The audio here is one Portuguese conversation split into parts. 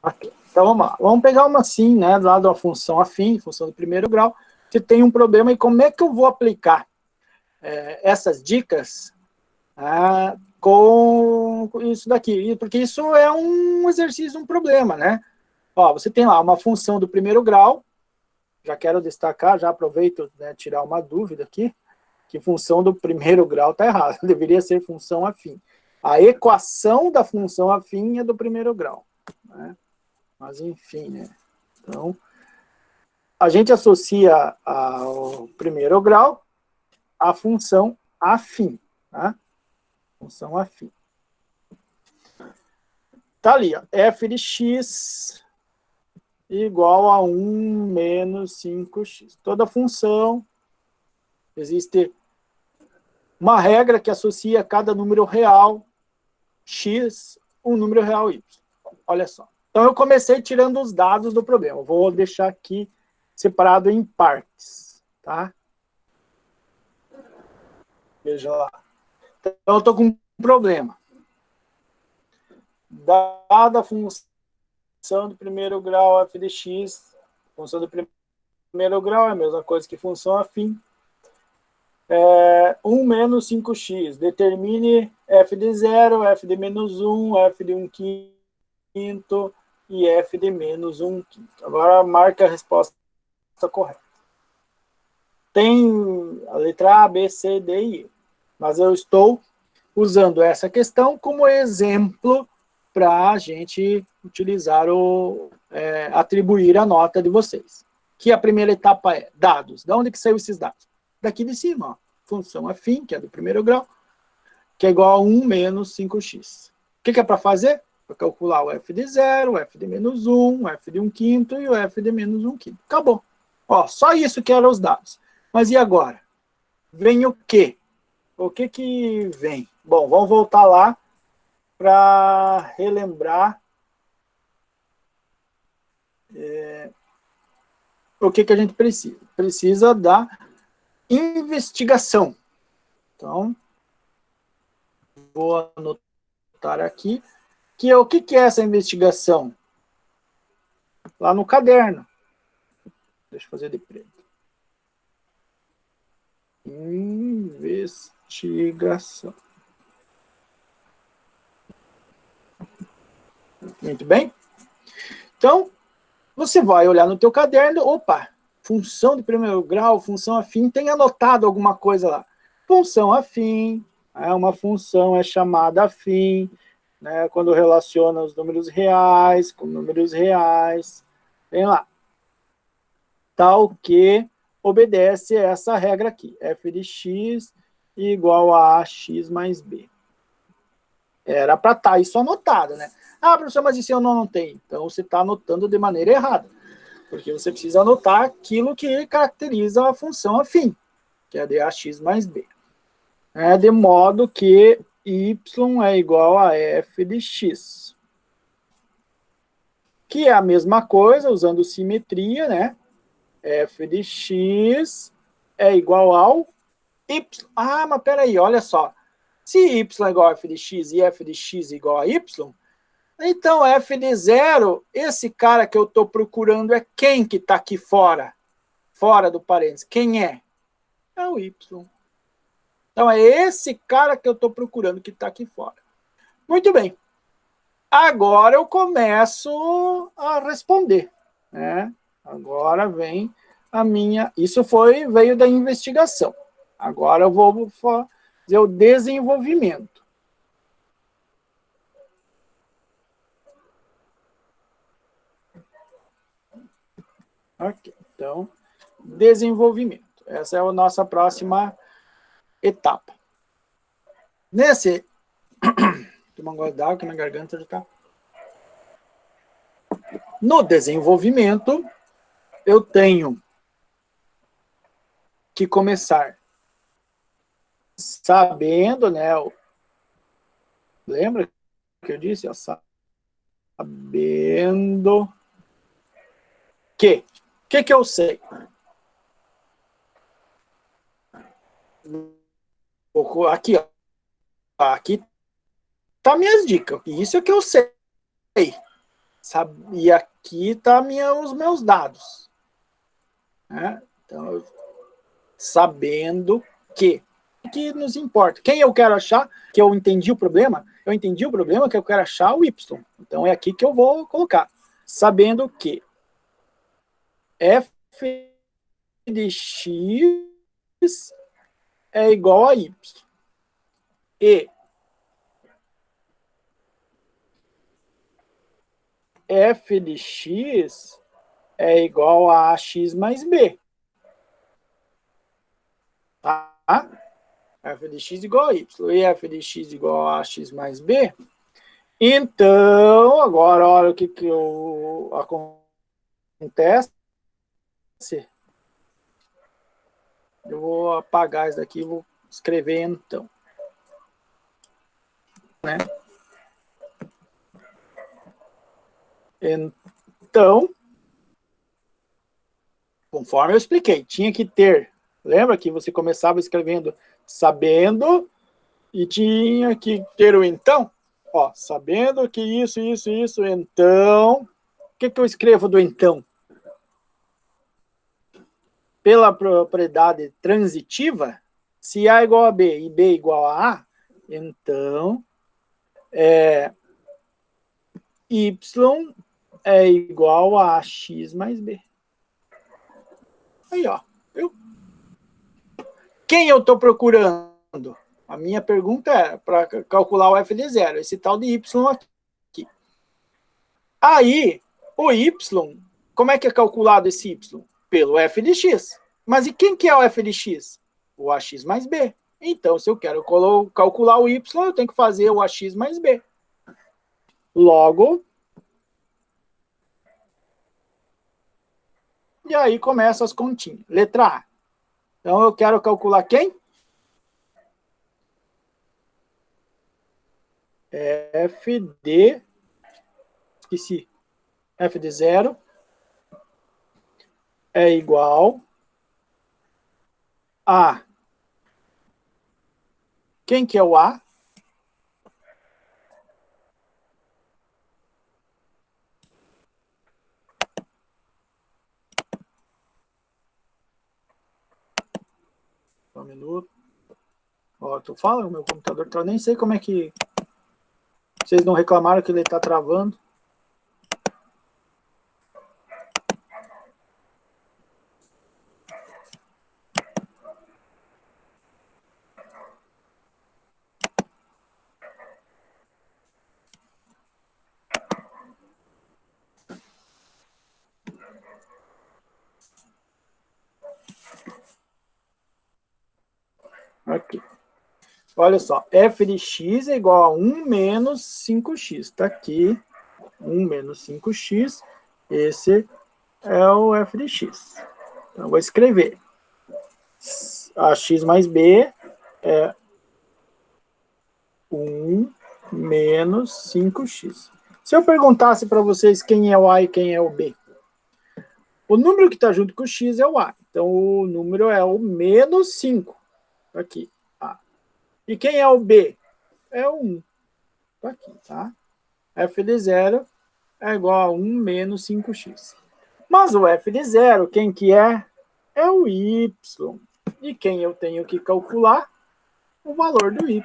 Aqui. Então vamos lá. Vamos pegar uma assim, né? Lá da função afim, função do primeiro grau. Se tem um problema, e como é que eu vou aplicar essas dicas com isso daqui? Porque isso é um exercício, um problema, né? Ó, você tem lá uma função do primeiro grau. Já quero destacar, já aproveito, né, tirar uma dúvida aqui, que função do primeiro grau está errada. Deveria ser função afim. A equação da função afim é do primeiro grau, né? Mas enfim, né? Então, a gente associa ao primeiro grau a função afim, tá? Função afim. Tá ali, ó, f de x igual a 1 menos 5x. Toda função, existe uma regra que associa cada número real x, um número real y. Olha só. Então, eu comecei tirando os dados do problema. Vou deixar aqui separado em partes, tá? Veja lá. Então, eu estou com um problema. Dada a função do primeiro grau f de x, função do primeiro grau é a mesma coisa que função afim. 1 menos 5x. Determine f de 0, f de menos 1, f de 1 quinto e f de menos 1 quinto. Agora, marca a resposta correta. Tem a letra A, B, C, D e E. Mas eu estou usando essa questão como exemplo para a gente utilizar atribuir a nota de vocês. Que a primeira etapa é dados. De onde que saiu esses dados? Daqui de cima, ó. Função afim, que é do primeiro grau, que é igual a 1 menos 5x. O que é para fazer? Para calcular o f de 0, o f de menos 1, o f de 1 quinto e o f de menos 1 quinto. Acabou. Ó, só isso que eram os dados. Mas e agora? Vem o quê? O que que vem? Bom, vamos voltar lá para relembrar o que que a gente precisa. Precisa da investigação. Então, vou anotar aqui que o que é essa investigação? Lá no caderno. Deixa eu fazer de preto. Investigação. Muito bem. Então, você vai olhar no teu caderno, opa, função de primeiro grau, função afim, tem anotado alguma coisa lá. Função afim, uma função é chamada afim, né, quando relaciona os números reais com números reais. Tem lá. Tal que obedece a essa regra aqui, f de x igual a x mais b. Era para estar isso anotado, né? Ah, professor, mas isso eu não anotei. Então, você está anotando de maneira errada, porque você precisa anotar aquilo que caracteriza a função afim, que é de ax mais b. De modo que y é igual a f de x. Que é a mesma coisa, usando simetria, né? F de x é igual ao y. Ah, mas peraí, olha só. Se y é igual a f de x e f de x é igual a y, então f de 0, esse cara que eu estou procurando é quem que está aqui fora? Fora do parênteses. Quem é? É o y. Então é esse cara que eu estou procurando que está aqui fora. Muito bem. Agora eu começo a responder, né? Agora vem a minha... Isso veio da investigação. Agora eu vou fazer o desenvolvimento. Ok, então, desenvolvimento. Essa é a nossa próxima etapa. Nesse... Tomar um gole d'água que na garganta já está... No desenvolvimento, eu tenho que começar sabendo, né? Lembra que eu disse? Sabendo que. O que eu sei? Aqui, ó. Aqui tá minhas dicas. Isso é que eu sei. E aqui tá os meus dados. Né? Então, sabendo que nos importa. Quem eu quero achar, que eu entendi o problema, que eu quero achar o y. Então, é aqui que eu vou colocar. Sabendo que f de x é igual a y. E f de x é igual a x mais b. Tá? F de x igual a y. E f de x igual a x mais b. Então, agora olha o que acontece. Eu vou apagar isso daqui e vou escrever então. Né? Então, conforme eu expliquei, tinha que ter. Lembra que você começava escrevendo sabendo e tinha que ter o então? Ó, sabendo que isso, então. O que eu escrevo do então? Pela propriedade transitiva, se A igual a B e B igual a A, então Y é igual a X mais B. Aí, ó. Quem eu estou procurando? A minha pergunta é para calcular o f de zero, esse tal de Y aqui. Aí, o Y, como é que é calculado esse Y? Pelo f de x. Mas e quem que é o f de x? O ax mais b. Então, se eu quero calcular o y, eu tenho que fazer o ax mais b. Logo, e aí começam as continhas. Letra A. Então, eu quero calcular quem? F de... Esqueci. F de zero é igual a... Quem que é o A? Só um minuto. Ó, tu fala, o meu computador tá... Nem sei como é que... Vocês não reclamaram que ele tá travando? Aqui. Olha só, f de x é igual a 1 menos 5x. Está aqui, 1 menos 5x. Esse é o f de x. Então, eu vou escrever. A x mais b é 1 menos 5x. Se eu perguntasse para vocês quem é o a e quem é o b, o número que está junto com o x é o a. Então, o número é o menos 5. Aqui, a. E quem é o b? É o 1. Aqui, tá? F de 0 é igual a 1 menos 5x. Mas o f de 0, quem que é? É o y. E quem eu tenho que calcular? O valor do y.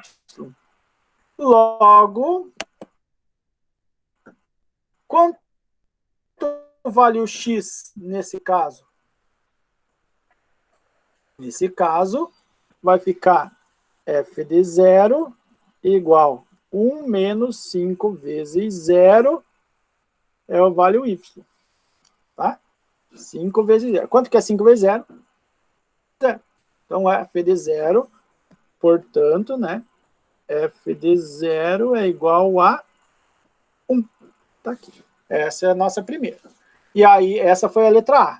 Logo, quanto vale o x nesse caso? Nesse caso, vai ficar f de 0 igual 1 menos 5 vezes 0 é o vale o y. Tá? 5 vezes 0. Quanto que é 5 vezes 0? 0. Então, f de 0, portanto, né? F de 0 é igual a 1. Tá aqui. Essa é a nossa primeira. E aí, essa foi a letra A.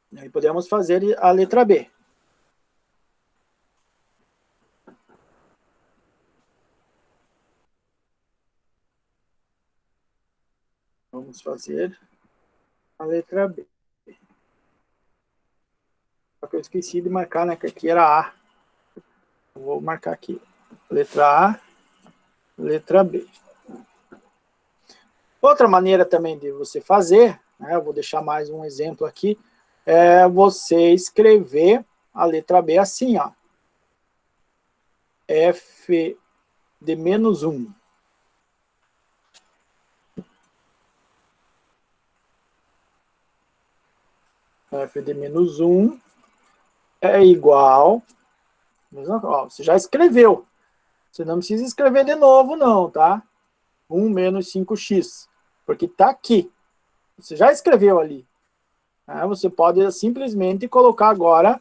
E aí podemos fazer a letra B. Vamos fazer a letra B. Só que eu esqueci de marcar, né? Que aqui era A. Eu vou marcar aqui. Letra A, letra B. Outra maneira também de você fazer, né, eu vou deixar mais um exemplo aqui, é você escrever a letra B assim, ó. F de menos 1. F de menos 1 é igual... Ó, você já escreveu. Você não precisa escrever de novo, não, tá? 1 menos 5x. Porque está aqui. Você já escreveu ali. Você pode simplesmente colocar agora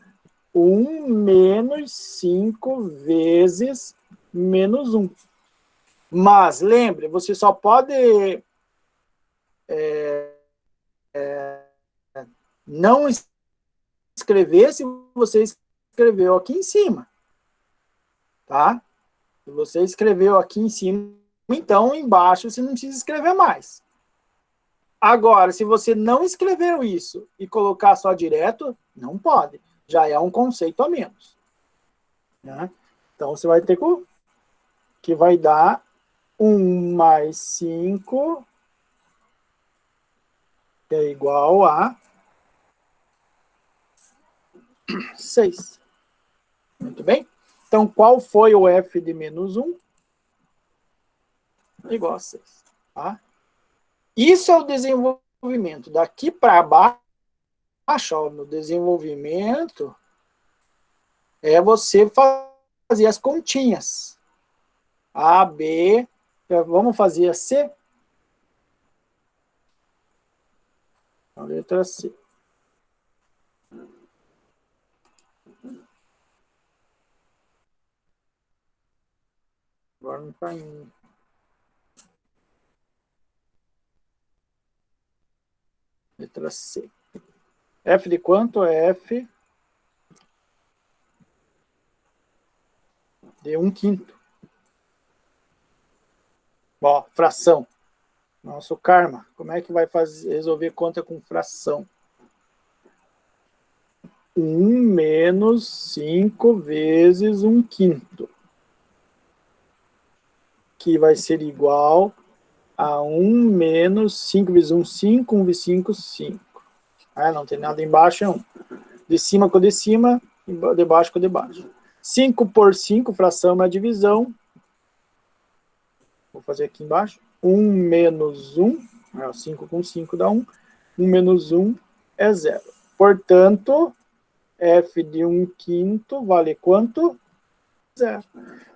1 menos 5 vezes menos 1. Mas, lembre, você só pode não escrever se você escreveu aqui em cima. Tá? Se você escreveu aqui em cima, então embaixo você não precisa escrever mais. Agora, se você não escreveu isso e colocar só direto, não pode. Já é um conceito a menos. Né? Então, você vai ter que vai dar 1 mais 5 é igual a 6. Muito bem? Então, qual foi o f de menos 1? Igual a 6. Tá? Isso é o desenvolvimento. Daqui para baixo, ó, no desenvolvimento, é você fazer as continhas. A, B, vamos fazer a C? A letra C. Agora não está indo. Letra C. F de quanto? É F de 1/5. Ó, fração. Nosso karma. Como é que vai resolver conta com fração? 1 menos 5 vezes 1/5. Que vai ser igual a 1 menos 5 vezes 1, 5. 1 vezes 5, 5. Não tem nada embaixo, é 1. De cima com de cima, de baixo com de baixo. 5 por 5, fração é uma divisão. Vou fazer aqui embaixo. 1 menos 1, 5 com 5 dá 1. 1 menos 1 é 0. Portanto, f de 1/5 vale quanto? 0.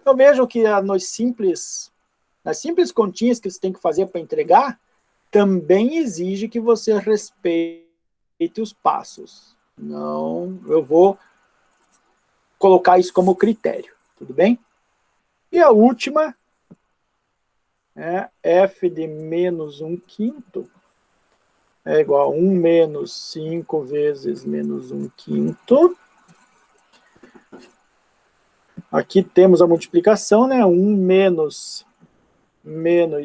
Então vejam que nas simples continhas que você tem que fazer para entregar, também exige que você respeite os passos. Não, eu vou colocar isso como critério, tudo bem? E a última é f de menos 1/5 é igual a 1 menos 5 vezes menos 1/5. Aqui temos a multiplicação, né? 1 menos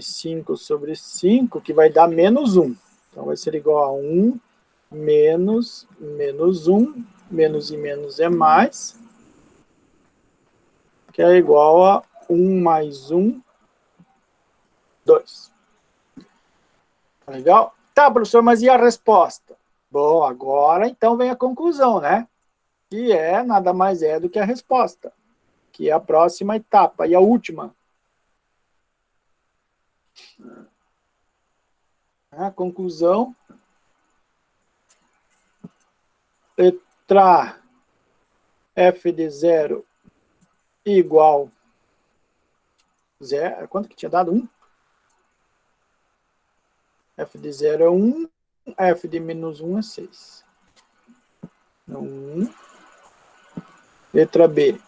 5 sobre 5, que vai dar menos 1. Então, vai ser igual a 1 menos 1. Menos e menos é mais. Que é igual a 1 mais 1, 2. Tá legal? Tá, professor, mas e a resposta? Bom, agora então vem a conclusão, né? Que é nada mais é do que a resposta, que é a próxima etapa e a última. A conclusão. Letra f de 0 igual 0. Quanto que tinha dado? 1? F de 0 é 1. F de menos 1 é 6. 1. Letra B.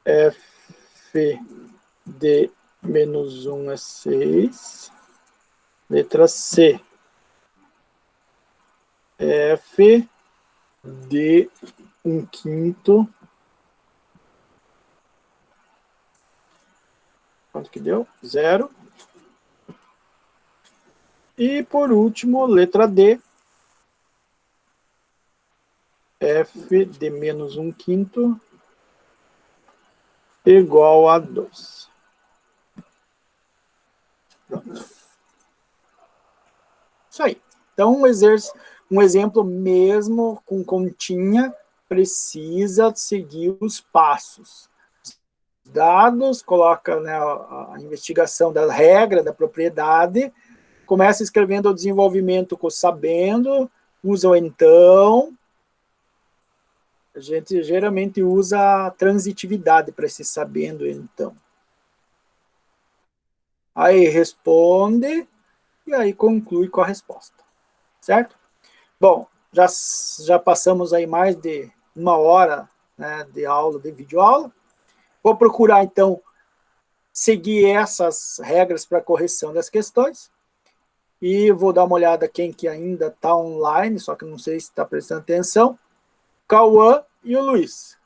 F de menos 1 é 6. Letra C. F de 1/5. Quanto que deu? 0. E, por último, letra D. F de menos 1/5 igual a 2. Pronto. Isso aí. Então, um exemplo mesmo com continha precisa seguir os passos. Dados, coloca, né, a investigação da regra da propriedade, começa escrevendo o desenvolvimento com sabendo, usa o então. A gente geralmente usa a transitividade para esse sabendo então. Aí responde e aí conclui com a resposta, certo? Bom, já passamos aí mais de 1 hora, né, de aula, de videoaula. Vou procurar, então, seguir essas regras para correção das questões. E vou dar uma olhada quem que ainda está online, só que não sei se está prestando atenção. Cauã e o Luiz.